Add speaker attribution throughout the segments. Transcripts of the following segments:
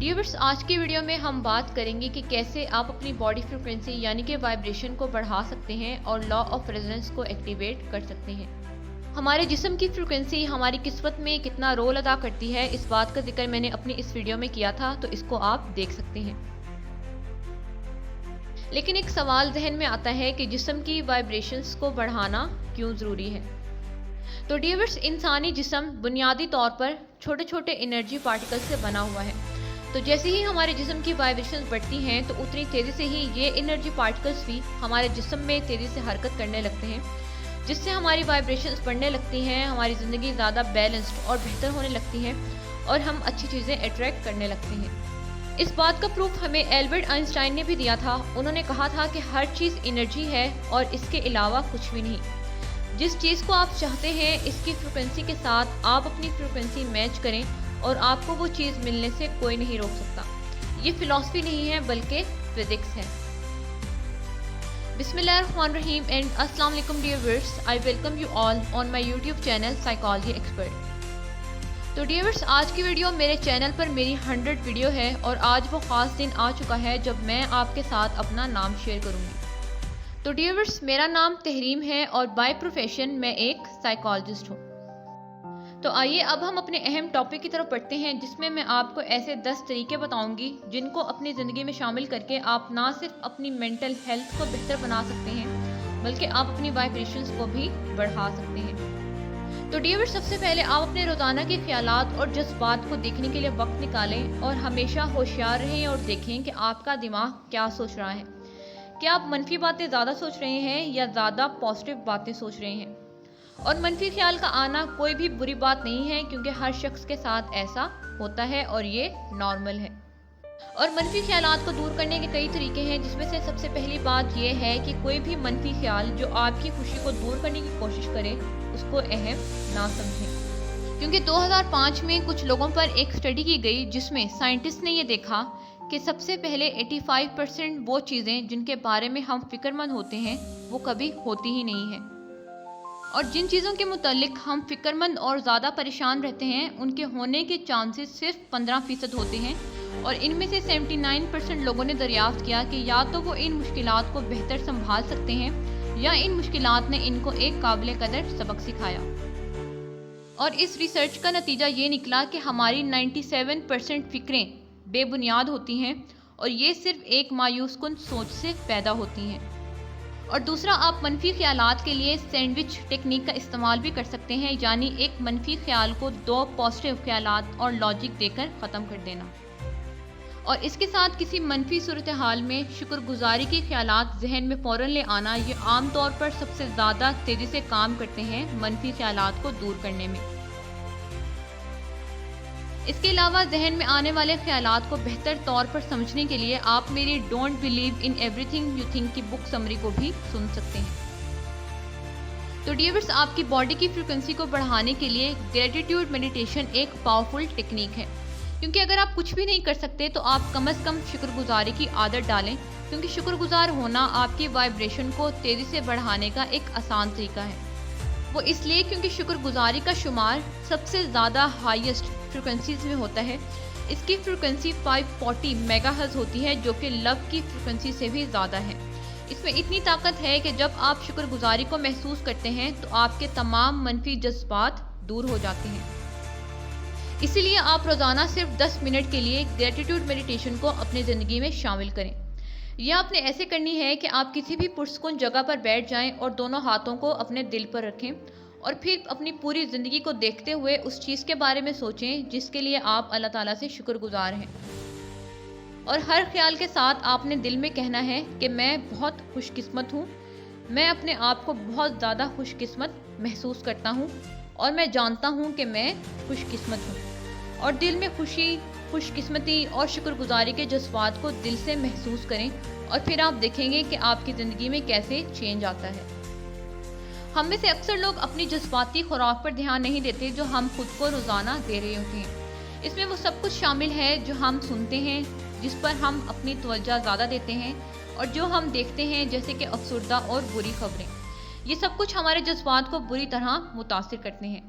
Speaker 1: Dears, आज की video में हम बात करेंगे कि कैसे आप अपनी बॉडी फ्रीक्वेंसी यानी कि वाइब्रेशन को बढ़ा सकते हैं और लॉ ऑफ रेजोनेंस को एक्टिवेट कर सकते हैं। हमारे जिस्म की फ्रीक्वेंसी हमारी किस्मत में कितना रोल अदा करती है, इस बात का जिक्र मैंने अपनी इस वीडियो में किया था, तो इसको आप देख सकते हैं। लेकिन एक सवाल जहन में आता है कि जिस्म की वाइब्रेशंस को बढ़ाना क्यों ज़रूरी है। तो डियर्स, इंसानी जिस्म बुनियादी तौर पर छोटे छोटे एनर्जी पार्टिकल्स से बना हुआ है। तो जैसे ही हमारे जिस्म की वाइब्रेशंस बढ़ती हैं तो उतनी तेज़ी से ही ये एनर्जी पार्टिकल्स भी हमारे जिस्म में तेज़ी से हरकत करने लगते हैं, जिससे हमारी वाइब्रेशंस बढ़ने लगती हैं, हमारी ज़िंदगी ज़्यादा बैलेंस्ड और बेहतर होने लगती है और हम अच्छी चीज़ें अट्रैक्ट करने लगते हैं। इस बात का प्रूफ हमें एल्बर्ट आइंस्टाइन ने भी दिया था। उन्होंने कहा था कि हर चीज़ एनर्जी है और इसके अलावा कुछ भी नहीं। जिस चीज़ को आप चाहते हैं इसकी फ्रिक्वेंसी के साथ आप अपनी फ्रिक्वेंसी मैच करें और आपको वो चीज़ मिलने से कोई नहीं रोक सकता। ये फिलॉसफी नहीं है बल्कि फिजिक्स है। बिस्मिल्लाहिर्रहमानिर्रहीम एंड अस्सलाम वालेकुम dear viewers, I welcome you all on my YouTube channel psychology expert. तो डियर व्यूअर्स, आज की वीडियो मेरे चैनल पर मेरी 100 वीडियो है और आज वो ख़ास दिन आ चुका है जब मैं आपके साथ अपना नाम शेयर करूँगी। तो डियर व्यूअर्स, मेरा नाम तहरीम है और बाय प्रोफेशन मैं एक साइकोलॉजिस्ट हूँ। तो आइए अब हम अपने अहम टॉपिक की तरफ बढ़ते हैं, जिसमें मैं आपको ऐसे 10 तरीके बताऊंगी जिनको अपनी ज़िंदगी में शामिल करके आप ना सिर्फ अपनी मेंटल हेल्थ को बेहतर बना सकते हैं बल्कि आप अपनी वाइब्रेशंस को भी बढ़ा सकते हैं। तो डियर, सबसे पहले आप अपने रोज़ाना के ख्यालात और जज्बात को देखने के लिए वक्त निकालें और हमेशा होशियार रहें और देखें कि आपका दिमाग क्या सोच रहा है। क्या आप मनफी बातें ज़्यादा सोच रहे हैं या ज़्यादा पॉजिटिव बातें सोच रहे हैं। और मनफी ख्याल का आना कोई भी बुरी बात नहीं है, क्योंकि हर शख्स के साथ ऐसा होता है और ये नॉर्मल है। और मनफी ख्यालात को दूर करने के कई तरीके हैं, जिसमें से सबसे पहली बात यह है कि कोई भी मनफी ख्याल जो आपकी खुशी को दूर करने की कोशिश करे उसको अहम ना समझें। क्योंकि 2005 में कुछ लोगों पर एक स्टडी की गई जिसमें साइंटिस्ट ने यह देखा कि सबसे पहले 85% वो चीज़ें जिनके बारे में हम फिक्रमंद होते हैं वो कभी होती ही नहीं है, और जिन चीज़ों के मुतालिक हम फिक्रमंद और ज़्यादा परेशान रहते हैं उनके होने के चांसेस सिर्फ 15% होते हैं। और इनमें से 79% लोगों ने दरियाफ्त किया कि या तो वो इन मुश्किलात को बेहतर संभाल सकते हैं या इन मुश्किलात ने इनको एक काबिल कदर सबक सिखाया। और इस रिसर्च का नतीजा ये निकला कि हमारी 97% फ़िक्रें बेबुनियाद होती हैं और ये सिर्फ एक मायूस कुन सोच से पैदा होती हैं। और दूसरा, आप मनफी ख्यालात के लिए सैंडविच टेक्निक का इस्तेमाल भी कर सकते हैं, यानी एक मनफी ख्याल को 2 पॉजिटिव ख्यालात और लॉजिक देकर ख़त्म कर देना। और इसके साथ किसी मनफी सूरत हाल में शुक्रगुजारी के ख्यालात जहन में फ़ौरन ले आना, ये आम तौर पर सबसे ज़्यादा तेज़ी से काम करते हैं मनफी ख्यालात को दूर करने में। इसके अलावा जहन में आने वाले ख्यालात को बेहतर तौर पर समझने के लिए आप मेरी don't believe in everything you think की बुक समरी को भी सुन सकते हैं। तो डियर्स, आपकी बॉडी की फ्रीक्वेंसी को बढ़ाने के लिए ग्रेटिट्यूड मेडिटेशन एक पावरफुल टेक्निक है। क्योंकि अगर आप कुछ भी नहीं कर सकते तो आप कम से कम शुक्रगुजारी की आदत डालें, क्योंकि शुक्रगुजार होना आपकी वाइब्रेशन को तेज़ी से बढ़ाने का एक आसान तरीका है। वो इसलिए क्योंकि शुक्रगुजारी का शुमार सबसे ज़्यादा हाईएस्ट फ्रिक्वेंसीज में होता है। इसकी फ्रिक्वेंसी 540 मेगाहर्ट्ज़ होती है, जो कि लव की फ्रिक्वेंसी से भी ज़्यादा है। इसमें इतनी ताकत है कि जब आप शुक्रगुजारी को महसूस करते हैं तो आपके तमाम मनफी जज्बात दूर हो जाते हैं। इसीलिए आप रोज़ाना सिर्फ 10 मिनट के लिए ग्रेटिट्यूड मेडिटेशन को अपनी ज़िंदगी में शामिल करें। यह आपने ऐसे करनी है कि आप किसी भी पुरसकून जगह पर बैठ जाएं और दोनों हाथों को अपने दिल पर रखें और फिर अपनी पूरी ज़िंदगी को देखते हुए उस चीज़ के बारे में सोचें जिसके लिए आप अल्लाह ताला से शुक्रगुजार हैं। और हर ख्याल के साथ आपने दिल में कहना है कि मैं बहुत खुशकिस्मत हूँ, मैं अपने आप को बहुत ज़्यादा खुशकिस्मत महसूस करता हूँ और मैं जानता हूँ कि मैं खुशकिस्मत हूँ। और दिल में खुशी, खुशकिस्मती और शुक्रगुजारी के जज्बात को दिल से महसूस करें और फिर आप देखेंगे कि आपकी ज़िंदगी में कैसे चेंज आता है। हम में से अक्सर लोग अपनी जज्बाती खुराक पर ध्यान नहीं देते जो हम खुद को रोज़ाना दे रहे होते हैं। इसमें वो सब कुछ शामिल है जो हम सुनते हैं, जिस पर हम अपनी तवज्जो ज़्यादा देते हैं, और जो हम देखते हैं जैसे कि अफसरदा और बुरी खबरें। ये सब कुछ हमारे जज्बात को बुरी तरह मुतासिर करते हैं।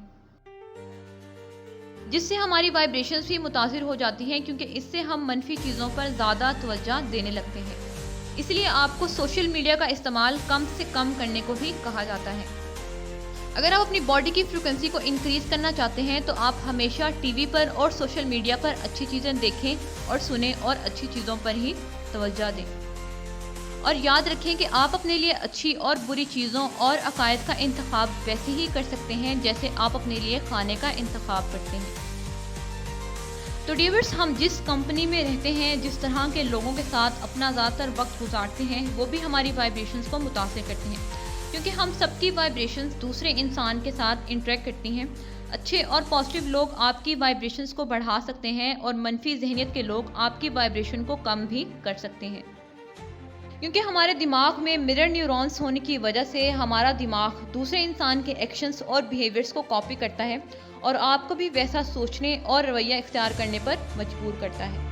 Speaker 1: जिससे हमारी वाइब्रेशंस भी मुतासिर हो जाती हैं, क्योंकि इससे हम मनफी चीज़ों पर ज़्यादा तवज्जो देने लगते हैं। इसलिए आपको सोशल मीडिया का इस्तेमाल कम से कम करने को भी कहा जाता है। अगर आप अपनी बॉडी की फ्रिक्वेंसी को इंक्रीज़ करना चाहते हैं तो आप हमेशा टीवी पर और सोशल मीडिया पर अच्छी चीज़ें देखें और सुनें और अच्छी चीज़ों पर ही तवज्जो दें। और याद रखें कि आप अपने लिए अच्छी और बुरी चीज़ों और अकायद का इंतखाब वैसे ही कर सकते हैं जैसे आप अपने लिए खाने का इंतखाब करते हैं। तो डियर्स, हम जिस कंपनी में रहते हैं, जिस तरह के लोगों के साथ अपना ज़्यादातर वक्त गुजारते हैं, वो भी हमारी वाइब्रेशंस को मुतासिर करते हैं, क्योंकि हम सबकी वाइब्रेशंस दूसरे इंसान के साथ इंटरेक्ट करती हैं। अच्छे और पॉजिटिव लोग आपकी वाइब्रेशंस को बढ़ा सकते हैं और मनफी जहनियत के लोग आपकी वाइब्रेशन को कम भी कर सकते हैं, क्योंकि हमारे दिमाग में मिरर न्यूरॉन्स होने की वजह से हमारा दिमाग दूसरे इंसान के एक्शंस और बिहेवियर्स को कॉपी करता है और आपको भी वैसा सोचने और रवैया इख्तियार करने पर मजबूर करता है।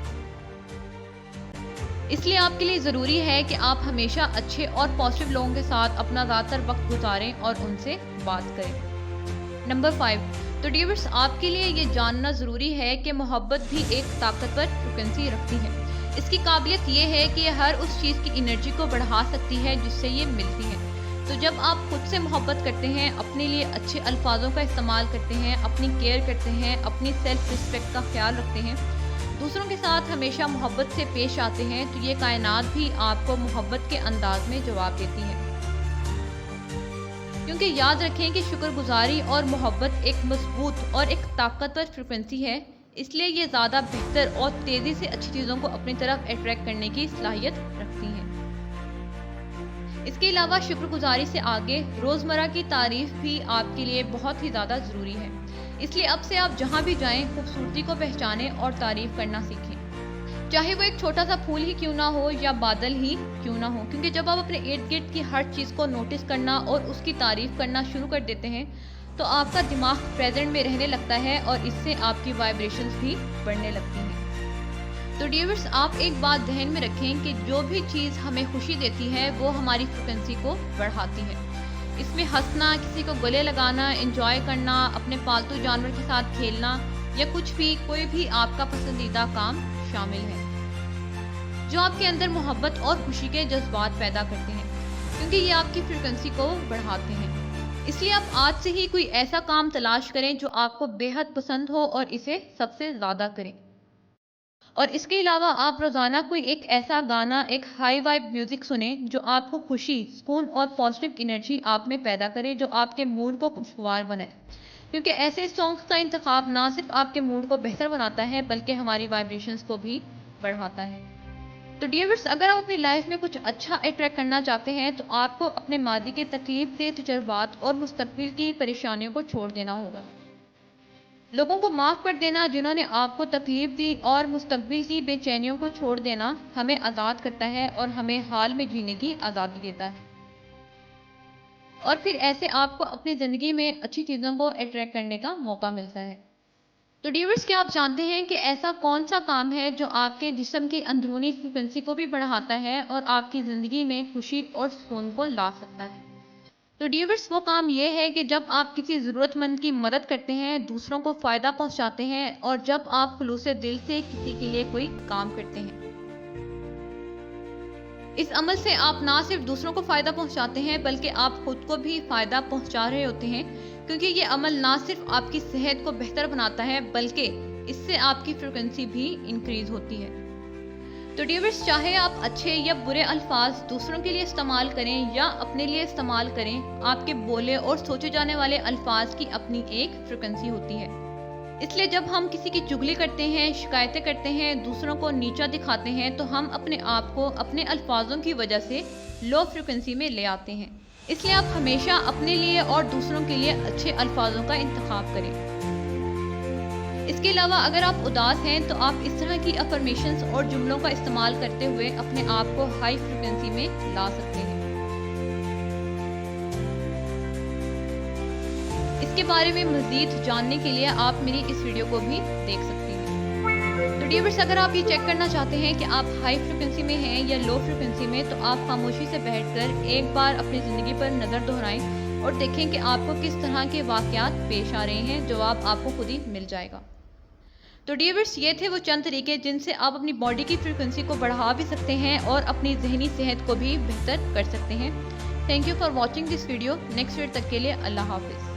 Speaker 1: इसलिए आपके लिए ज़रूरी है कि आप हमेशा अच्छे और पॉजिटिव लोगों के साथ अपना ज़्यादातर वक्त गुजारें और उनसे बात करें। नंबर 5, तो डियर्स, आपके लिए ये जानना ज़रूरी है कि मोहब्बत भी एक ताकतवर फ्रिक्वेंसी रखती है। इसकी काबिलियत ये है कि ये हर उस चीज़ की एनर्जी को बढ़ा सकती है जिससे ये मिलती है। तो जब आप खुद से मोहब्बत करते हैं, अपने लिए अच्छे अल्फाजों का इस्तेमाल करते हैं, अपनी केयर करते हैं, अपनी सेल्फ रिस्पेक्ट का ख्याल रखते हैं, दूसरों के साथ हमेशा मोहब्बत से पेश आते हैं, तो ये कायनात भी आपको मोहब्बत के अंदाज में जवाब देती है। क्योंकि याद रखें कि शुक्रगुजारी और मोहब्बत एक मजबूत और एक ताकतवर फ्रिक्वेंसी है, इसलिए ये ज़्यादा बेहतर और तेज़ी से अच्छी चीज़ों को अपनी तरफ अट्रैक्ट करने की सलाहियत रखती हैं। इसके अलावा शुक्रगुजारी से आगे रोज़मर्रा की तारीफ़ भी आपके लिए बहुत ही ज़्यादा ज़रूरी है। इसलिए अब से आप जहाँ भी जाएं, खूबसूरती को पहचानें और तारीफ़ करना सीखें, चाहे वो एक छोटा सा फूल ही क्यों ना हो या बादल ही क्यों ना हो, क्योंकि जब आप अपने इर्द गिर्द की हर चीज़ को नोटिस करना और उसकी तारीफ़ करना शुरू कर देते हैं तो आपका दिमाग प्रेजेंट में रहने लगता है और इससे आपकी वाइब्रेशंस भी बढ़ने लगती हैं। तो डियर्स, आप एक बात ध्यान में रखें कि जो भी चीज़ हमें खुशी देती है वो हमारी फ्रिक्वेंसी को बढ़ाती है। इसमें हंसना, किसी को गले लगाना, एंजॉय करना, अपने पालतू जानवर के साथ खेलना या कुछ भी, कोई भी आपका पसंदीदा काम शामिल है जो आपके अंदर मोहब्बत और खुशी के जज्बात पैदा करते हैं, क्योंकि ये आपकी फ्रिक्वेंसी को बढ़ाते हैं। इसलिए आप आज से ही कोई ऐसा काम तलाश करें जो आपको बेहद पसंद हो और इसे सबसे ज़्यादा करें। और इसके अलावा आप रोज़ाना कोई एक ऐसा गाना, एक हाई वाइब म्यूज़िक सुने जो आपको खुशी, सुकून और पॉजिटिव एनर्जी आप में पैदा करे, जो आपके मूड को खुशगवार बनाए, क्योंकि ऐसे सॉन्ग्स का इंतखाब ना सिर्फ आपके मूड को बेहतर बनाता है बल्कि हमारी वाइब्रेशंस को भी बढ़ाता है। तो डियर्स, अगर आप अपनी लाइफ में कुछ अच्छा अट्रैक्ट करना चाहते हैं तो आपको अपने मादी के तकलीफ दे तजुर्बात और मुस्तकबिल की परेशानियों को छोड़ देना होगा। लोगों को माफ़ कर देना जिन्होंने आपको तकलीफ दी और मुस्तकबिल की बेचैनियों को छोड़ देना हमें आज़ाद करता है और हमें हाल में जीने की आज़ादी देता है। और फिर ऐसे आपको अपनी ज़िंदगी में अच्छी चीज़ों को अट्रैक्ट करने का मौका मिलता है। तो डियर्स, क्या आप जानते हैं कि ऐसा कौन सा काम है जो आपके जिस्म की अंदरूनी फ्रिक्वेंसी को भी बढ़ाता है और आपकी ज़िंदगी में खुशी और सुकून को ला सकता है? तो डियर्स, वो काम ये है कि जब आप किसी ज़रूरतमंद की मदद करते हैं, दूसरों को फ़ायदा पहुंचाते हैं और जब आप खुलूसे दिल से किसी के लिए कोई काम करते हैं। इस अमल से आप ना सिर्फ दूसरों को फ़ायदा पहुंचाते हैं बल्कि आप खुद को भी फ़ायदा पहुंचा रहे होते हैं, क्योंकि ये अमल ना सिर्फ आपकी सेहत को बेहतर बनाता है बल्कि इससे आपकी फ्रिक्वेंसी भी इंक्रीज़ होती है। तो डियर्स, चाहे आप अच्छे या बुरे अल्फाज दूसरों के लिए इस्तेमाल करें या अपने लिए इस्तेमाल करें, आपके बोले और सोचे जाने वाले अल्फाज की अपनी एक फ्रिक्वेंसी होती है। इसलिए जब हम किसी की चुगली करते हैं, शिकायतें करते हैं, दूसरों को नीचा दिखाते हैं तो हम अपने आप को अपने अल्फाजों की वजह से लो फ्रिक्वेंसी में ले आते हैं। इसलिए आप हमेशा अपने लिए और दूसरों के लिए अच्छे अल्फाजों का इंतखाब करें। इसके अलावा अगर आप उदास हैं तो आप इस तरह की अफर्मेशंस और जुमलों का इस्तेमाल करते हुए अपने आप को हाई फ्रिक्वेंसी में ला सकते हैं। इसके बारे में मज़ीद जानने के लिए आप मेरी इस वीडियो को भी देख सकते हैं। तो डियर्स, अगर आप ये चेक करना चाहते हैं कि आप हाई फ्रिक्वेंसी में हैं या लो फ्रिक्वेंसी में, तो आप खामोशी से बैठकर एक बार अपनी ज़िंदगी पर नज़र दोहराएं और देखें कि आपको किस तरह के वाक़यात पेश आ रहे हैं। जवाब आपको खुद ही मिल जाएगा। तो डियर व्यूअर्स, ये थे वो चंद तरीके जिनसे आप अपनी बॉडी की फ्रीक्वेंसी को बढ़ा भी सकते हैं और अपनी जहनी सेहत को भी बेहतर कर सकते हैं। Thank you for watching this video. Next video तक के लिए अल्लाह हाफिज़।